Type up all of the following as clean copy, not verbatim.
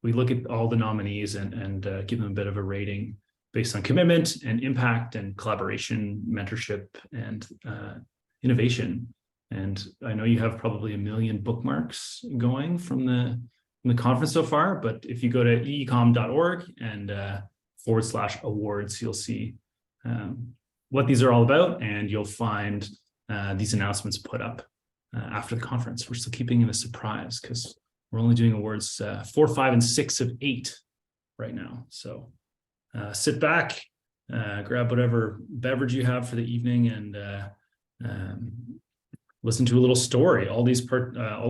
we look at all the nominees and give them a bit of a rating based on commitment and impact and collaboration, mentorship, and innovation. And I know you have probably 1 million bookmarks going from the conference so far, but if you go to eecom.org and /awards, you'll see what these are all about, and you'll find these announcements put up after the conference. We're still keeping it a surprise because we're only doing awards 4, 5, and 6 of 8 right now. So sit back, grab whatever beverage you have for the evening, and listen to a little story. All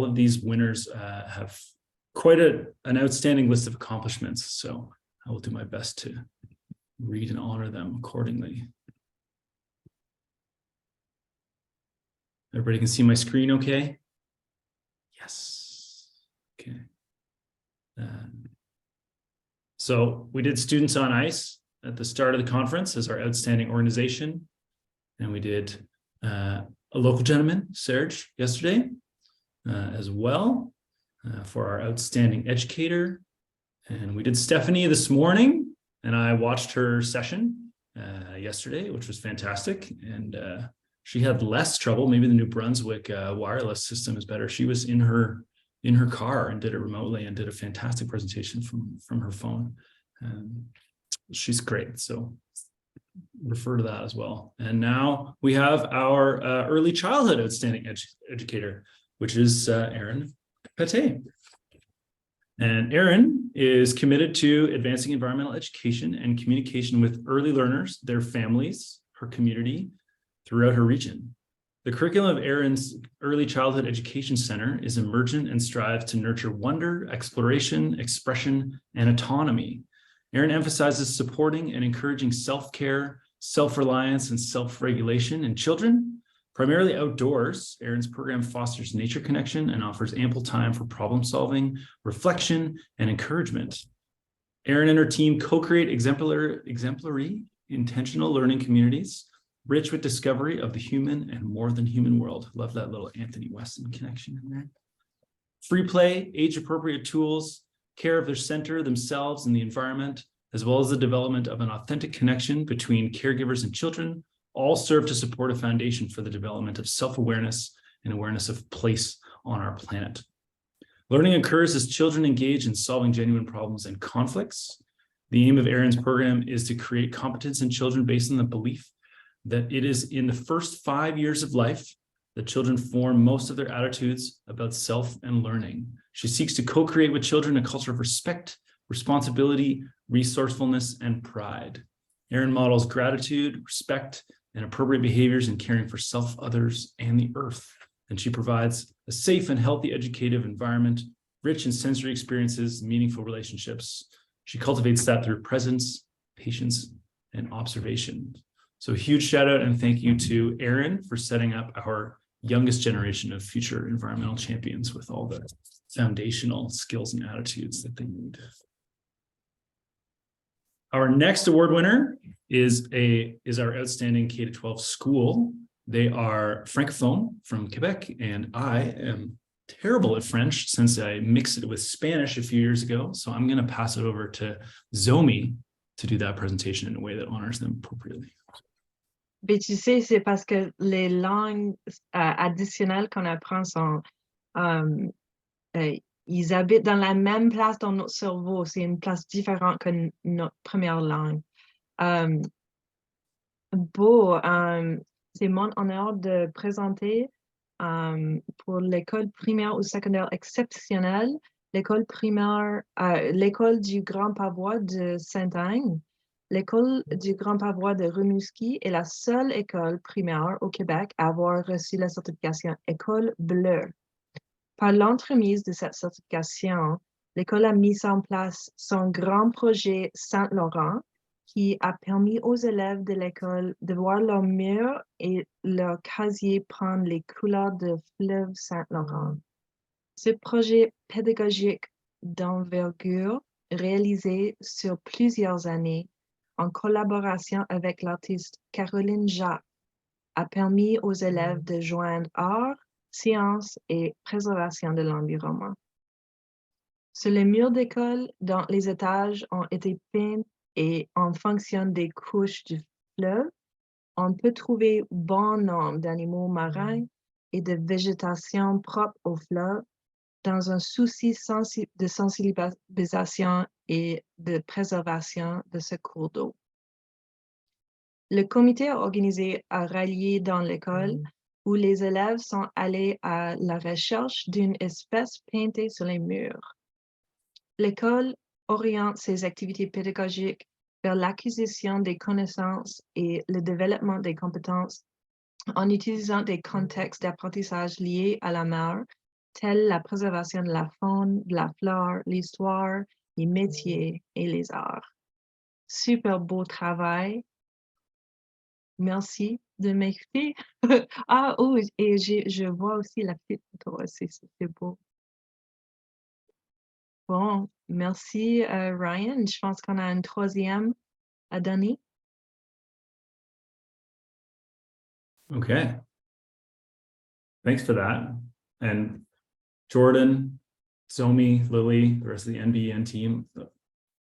of these winners have quite an outstanding list of accomplishments. So I will do my best to read and honor them accordingly. Everybody can see my screen okay? Yes. Okay. So we did Students on Ice at the start of the conference as our outstanding organization. And we did a local gentleman, Serge, yesterday as well for our outstanding educator. And we did Stephanie this morning, and I watched her session yesterday, which was fantastic. And she had less trouble. Maybe the New Brunswick wireless system is better. She was in her car and did it remotely and did a fantastic presentation from her phone. She's great. So refer to that as well. And now we have our early childhood outstanding educator, which is Erin Pate. And Erin is committed to advancing environmental education and communication with early learners, their families, her community, throughout her region. The curriculum of Erin's Early Childhood Education Center is emergent and strives to nurture wonder, exploration, expression, and autonomy. Erin emphasizes supporting and encouraging self-care, self-reliance, and self-regulation in children, primarily outdoors. Erin's program fosters nature connection and offers ample time for problem-solving, reflection, and encouragement. Erin and her team co-create exemplary intentional learning communities, rich with discovery of the human and more than human world. Love that little Anthony Weston connection in there. Free play, age-appropriate tools, care of their center, themselves, and the environment, as well as the development of an authentic connection between caregivers and children, all serve to support a foundation for the development of self-awareness and awareness of place on our planet. Learning occurs as children engage in solving genuine problems and conflicts. The aim of Erin's program is to create competence in children based on the belief that it is in the first 5 years of life that children form most of their attitudes about self and learning. She seeks to co-create with children a culture of respect, responsibility, resourcefulness, and pride. Erin models gratitude, respect, and appropriate behaviors in caring for self, others, and the earth. And she provides a safe and healthy educative environment, rich in sensory experiences, meaningful relationships. She cultivates that through presence, patience, and observation. So a huge shout out and thank you to Erin for setting up our youngest generation of future environmental champions with all the foundational skills and attitudes that they need. Our next award winner is our outstanding K-12 school. They are francophone from Quebec, and I am terrible at French since I mixed it with Spanish a few years ago. So I'm going to pass it over to Zomi to do that presentation in a way that honors them appropriately. Mais tu sais, c'est parce que les langues additionnelles qu'on apprend sont, ils habitent dans la même place dans notre cerveau. C'est une place différente que notre première langue. C'est mon honneur de présenter pour l'école primaire ou secondaire exceptionnelle, l'école primaire, l'école du Grand Pavois de Sainte-Anne. L'école du Grand Pavois de Rimouski est la seule école primaire au Québec à avoir reçu la certification École bleue. Par l'entremise de cette certification, l'école a mis en place son grand projet Saint-Laurent qui a permis aux élèves de l'école de voir leur mur et leur casier prendre les couleurs de fleuve Saint-Laurent. Ce projet pédagogique d'envergure réalisé sur plusieurs années en collaboration avec l'artiste Caroline Jacques, a permis aux élèves de joindre art, science et préservation de l'environnement. Sur les murs d'école, dans les étages, ont été peints et en fonction des couches du fleuve, on peut trouver bon nombre d'animaux marins et de végétation propre au fleuve dans un souci de sensibilisation et de préservation de ce cours d'eau. Le comité organisé a rallié dans l'école où les élèves sont allés à la recherche d'une espèce peinte sur les murs. L'école oriente ses activités pédagogiques vers l'acquisition des connaissances et le développement des compétences en utilisant des contextes d'apprentissage liés à la mer, tels la préservation de la faune, de la flore, l'histoire, les métiers et les arts. Super beau travail. Merci de m'écouter. Ah, oh, et je vois aussi la petite photo, c'est beau. Bon, merci Ryan. Je pense qu'on a une troisième à donner. Okay. Thanks for that. And Jordan, Somi, Lily, the rest of the NBN team,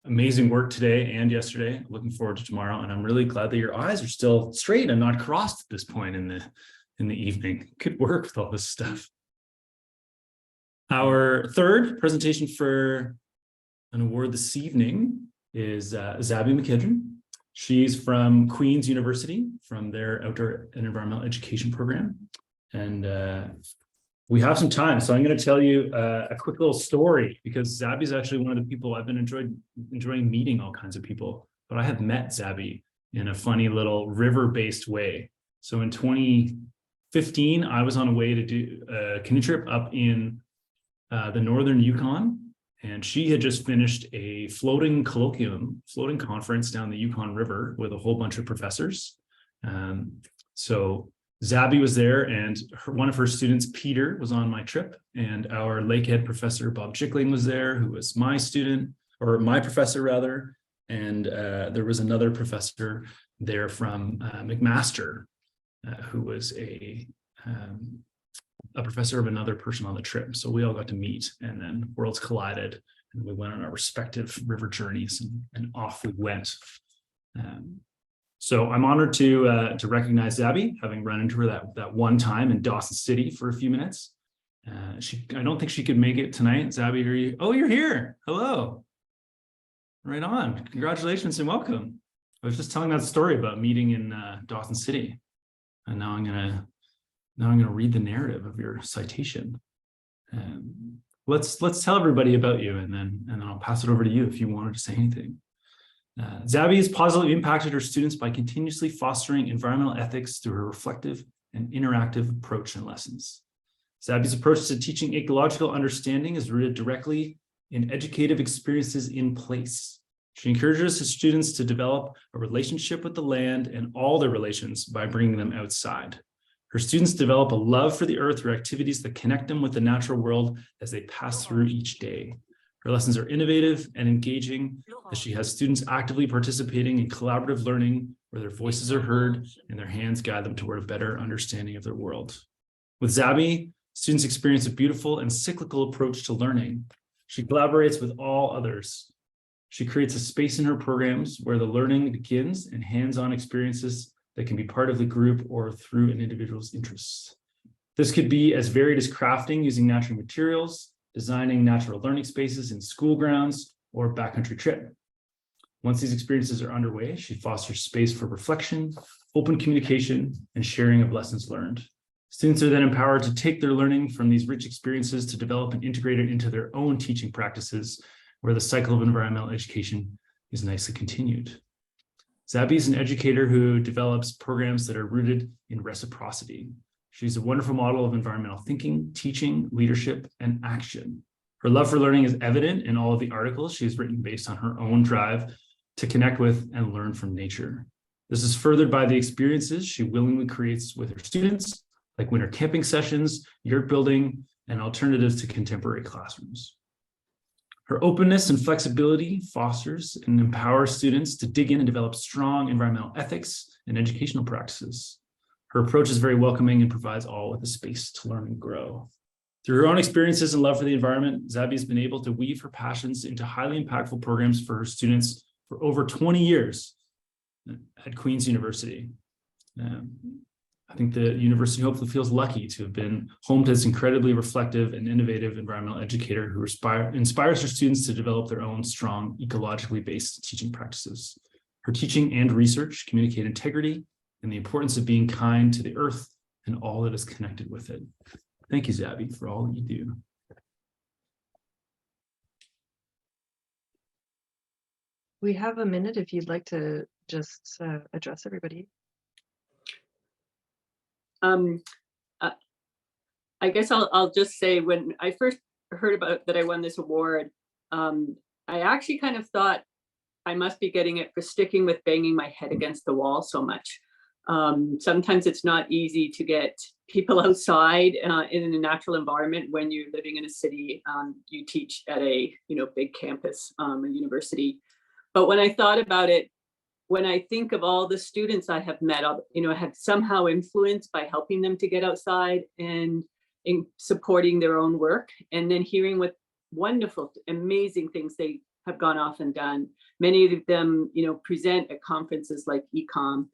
amazing work today and yesterday. Looking forward to tomorrow. And I'm really glad that your eyes are still straight and not crossed at this point in the evening. Good work with all this stuff. Our third presentation for an award this evening is Zabby McKedron. She's from Queen's University, from their outdoor and environmental education program. And we have some time, so I'm going to tell you a quick little story, because Zabby is actually one of the people I've been enjoying meeting all kinds of people, but I have met Zabby in a funny little river-based way. So in 2015, I was on a way to do a canoe trip up in the northern Yukon, and she had just finished a floating conference down the Yukon River with a whole bunch of professors. So Zabby was there, and one of her students, Peter, was on my trip, and our Lakehead professor, Bob Chickling, was there, who was my student, or my professor rather, and there was another professor there from McMaster, who was a professor of another person on the trip. So we all got to meet, and then worlds collided, and we went on our respective river journeys, and off we went. So I'm honored to recognize Zabby, having run into her that one time in Dawson City for a few minutes. I don't think she could make it tonight. Zabby, are you? Oh, you're here. Hello. Right on. Congratulations and welcome. I was just telling that story about meeting in Dawson City, and now I'm gonna read the narrative of your citation. Let's tell everybody about you, and then I'll pass it over to you if you wanted to say anything. Zabby has positively impacted her students by continuously fostering environmental ethics through her reflective and interactive approach in lessons. Zabby's approach to teaching ecological understanding is rooted directly in educative experiences in place. She encourages her students to develop a relationship with the land and all their relations by bringing them outside. Her students develop a love for the earth through activities that connect them with the natural world as they pass through each day. Her lessons are innovative and engaging, as she has students actively participating in collaborative learning where their voices are heard and their hands guide them toward a better understanding of their world. With Zabby, students experience a beautiful and cyclical approach to learning. She collaborates with all others. She creates a space in her programs where the learning begins and hands-on experiences that can be part of the group or through an individual's interests. This could be as varied as crafting using natural materials, designing natural learning spaces in school grounds, or backcountry trip. Once these experiences are underway, she fosters space for reflection, open communication, and sharing of lessons learned. Students are then empowered to take their learning from these rich experiences to develop and integrate it into their own teaching practices, where the cycle of environmental education is nicely continued. Zabby is an educator who develops programs that are rooted in reciprocity. She's a wonderful model of environmental thinking, teaching, leadership, and action. Her love for learning is evident in all of the articles she has written based on her own drive to connect with and learn from nature. This is furthered by the experiences she willingly creates with her students, like winter camping sessions, yurt building, and alternatives to contemporary classrooms. Her openness and flexibility fosters and empowers students to dig in and develop strong environmental ethics and educational practices. Her approach is very welcoming and provides all with a space to learn and grow. Through her own experiences and love for the environment, Zabby has been able to weave her passions into highly impactful programs for her students for over 20 years at Queen's University. I think the university hopefully feels lucky to have been home to this incredibly reflective and innovative environmental educator who inspires her students to develop their own strong, ecologically based teaching practices. Her teaching and research communicate integrity and the importance of being kind to the earth and all that is connected with it. Thank you, Zabby, for all that you do. We have a minute if you'd like to just address everybody. I guess I'll just say, when I first heard about that I won this award, I actually kind of thought I must be getting it for sticking with banging my head against the wall so much. Sometimes it's not easy to get people outside in a natural environment when you're living in a city. You teach at a big campus, a university. But when I thought about it, when I think of all the students I have met, have somehow influenced by helping them to get outside and in supporting their own work, and then hearing what wonderful, amazing things they have gone off and done. Many of them, present at conferences like EECOM.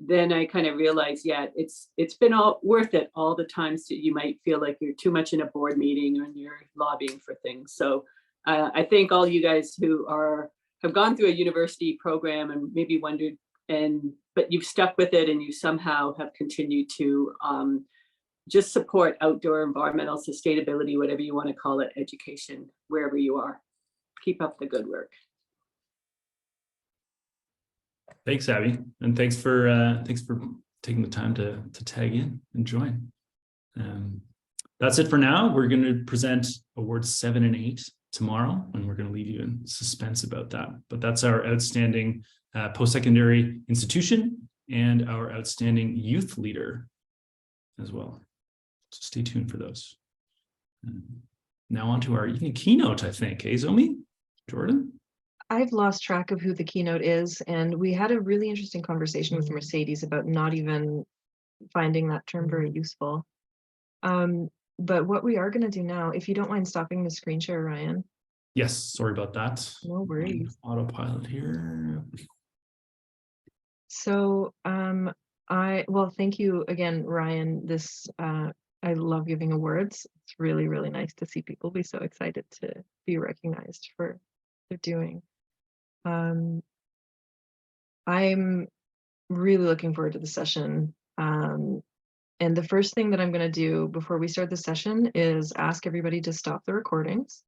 Then I kind of realized, yeah, it's been all worth it. All the times that you might feel like you're too much in a board meeting and you're lobbying for things. So I thank all you guys who have gone through a university program and maybe wondered, but you've stuck with it and you somehow have continued to just support outdoor environmental sustainability, whatever you want to call it, education, wherever you are. Keep up the good work. Thanks, Abby, and thanks for taking the time to tag in and join. That's it for now. We're going to present awards 7 and 8 tomorrow, and we're going to leave you in suspense about that. But that's our outstanding post-secondary institution and our outstanding youth leader as well. So stay tuned for those. Now on to our evening keynote, I think. Zomi? Jordan? I've lost track of who the keynote is, and we had a really interesting conversation with Mercedes about not even finding that term very useful. But what we are going to do now, if you don't mind stopping the screen share, Ryan. Yes, sorry about that. No worries. Autopilot here. So thank you again, Ryan. I love giving awards. It's really, really nice to see people be so excited to be recognized for what they're doing. I'm really looking forward to the session. And the first thing that I'm going to do before we start the session is ask everybody to stop the recordings